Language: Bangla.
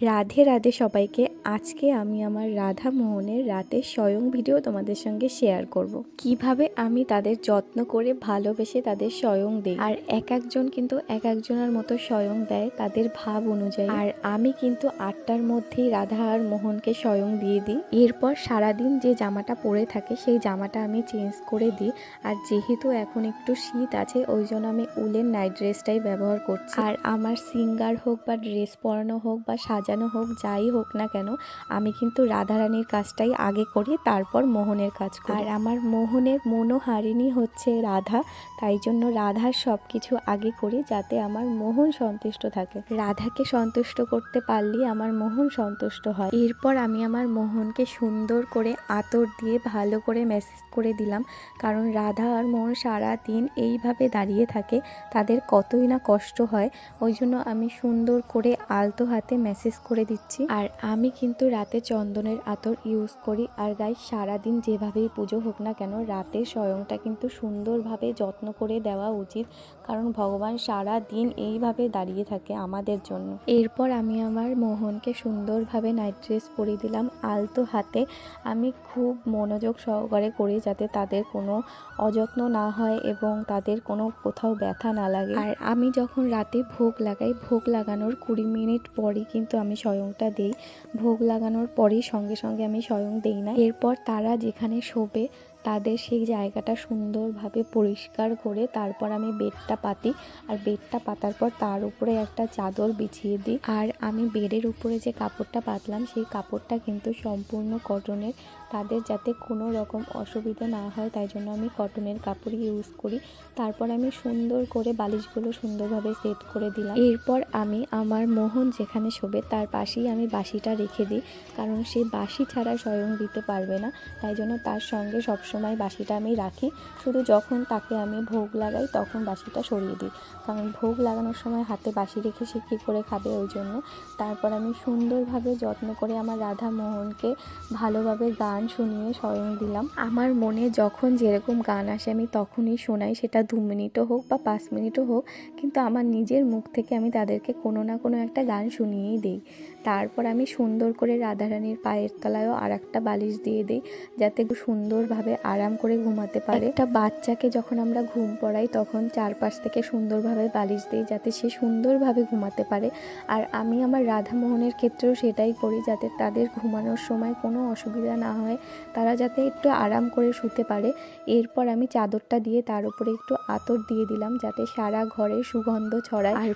রাধে রাধে সবাইকে। আজকে আমি আমার রাধা মোহনের রাতের স্বয়ং ভিডিও তোমাদের সঙ্গে শেয়ার করব। কিভাবে আমি তাদের যত্ন করে ভালোবেসে তাদের স্বয়ং দিই। আর এক একজন কিন্তু এক একজনের মতো স্বয়ং দেয় তাদের ভাব অনুযায়ী। আর আমি কিন্তু 8টার মধ্যেই রাধা আর মোহনকে স্বয়ং দিয়ে দিই। এরপর সারাদিন যে জামাটা পরে থাকে সেই জামাটা আমি চেঞ্জ করে দিই। আর যেহেতু এখন একটু শীত আছে ওই জন্য আমি উলের নাইট ড্রেসটাই ব্যবহার করছি। আর আমার সিঙ্গার হোক বা ড্রেস পরানো হোক বা সাজানো হোক যাই হোক না কেন, আমি কিন্তু রাধারানীর কাজটাই আগে করি, তারপর মোহনের কাজ করি। আর আমার মোহনের মনোহারিণী হচ্ছে রাধা, তাই জন্য রাধার সব কিছু আগে করি যাতে আমার মোহন সন্তুষ্ট থাকে। রাধাকে সন্তুষ্ট করতে পারলেই আমার মোহন সন্তুষ্ট হয়। এরপর আমি আমার মোহনকে সুন্দর করে আতর দিয়ে ভালো করে ম্যাসেজ করে দিলাম, কারণ রাধা আর মোহন সারাদিন এইভাবে দাঁড়িয়ে থাকে, তাদের কতই না কষ্ট হয়। ওই জন্য আমি সুন্দর করে আলতো হাতে ম্যাসেজ করে দিচ্ছি। আর আমি কিন্তু রাতে চন্দনের আতর ইউজ করি। আর গাইস, সারাদিন যেভাবেই পুজো হোক না কেন রাতের স্বয়ংটা কিন্তু সুন্দরভাবে যত্ন করে দেওয়া উচিত, কারণ ভগবান সারা দিন এইভাবে দাঁড়িয়ে থাকে আমাদের জন্য। এরপর আমি আমার মোহনকে সুন্দরভাবে নাইট ড্রেস পরিয়ে দিলাম আলতো হাতে। আমি খুব মনোযোগ সহকারে করি যাতে তাদের কোনো অযত্ন না হয় এবং তাদের কোনো কোথাও ব্যথা না লাগে। আর আমি যখন রাতে ভোগ লাগাই, ভোগ লাগানোর 20 মিনিট পরই কিন্তু আমি স্বয়ংটা দিই। ভোগ লাগানোর পরই সঙ্গে সঙ্গে আমি স্বয়ং দিই না। এরপর তারা যেখানে শোবে তাদের সেই জায়গাটা সুন্দরভাবে পরিষ্কার করে তারপর আমি বেডটা পাতি। আর বেডটা পাতার পর তার উপরে একটা চাদর বিছিয়ে দিই। আর আমি বেডের উপরে যে কাপড়টা পাতলাম সেই কাপড়টা কিন্তু সম্পূর্ণ কটনের, তাদের যাতে কোনো রকম অসুবিধা না হয় তাই জন্য আমি কটনের কাপড়ই ইউজ করি। তারপর আমি সুন্দর করে বালিশগুলো সুন্দরভাবে সেট করে দিলাম। এরপর আমি আমার মোহন যেখানে শোবে তার পাশেই আমি বাঁশিটা রেখে দিই, কারণ সে বাঁশি ছাড়া স্বয়ং দিতে পারবে না, তাই জন্য তার সঙ্গে সবসময় বাঁশিটা আমি রাখি। শুধু যখন তাকে আমি ভোগ লাগাই তখন বাঁশিটা সরিয়ে দিই, কারণ ভোগ লাগানোর সময় হাতে বাঁশি রেখে সে কী করে খাবে, ওই জন্য। তারপর আমি সুন্দরভাবে যত্ন করে আমার রাধা মোহনকে ভালোভাবে গান শুনিয়ে স্বয়ং দিলাম। আমার মনে যখন যেরকম গান আসে আমি তখনই শোনাই, সেটা 2 মিনিটও হোক বা 5 মিনিটও হোক, কিন্তু আমার নিজের মুখ থেকে আমি তাদেরকে কোনো না কোনো একটা গান শুনিয়েই দিই। তারপর আমি সুন্দর করে রাধারানীর পায়ের তলায়ও আর একটা বালিশ দিয়ে দিই, যাতে সুন্দরভাবে আরাম করে ঘুমাতে পারে। একটা বাচ্চাকে যখন আমরা ঘুম পড়াই তখন চারপাশ থেকে সুন্দরভাবে বালিশ দিই যাতে সে সুন্দরভাবে ঘুমাতে পারে। আর আমি আমার রাধা মোহনের ক্ষেত্রেও সেটাই করি, যাতে তাদের ঘুমানোর সময় কোনো অসুবিধা না হয়, তারা যাতে একটু আরাম করে শুতে পারে। এরপর আমি চাদরটা দিয়ে তার উপরে একটু আতর দিয়ে দিলাম যাতে সারা ঘরে সুগন্ধ ছড়ায়। আর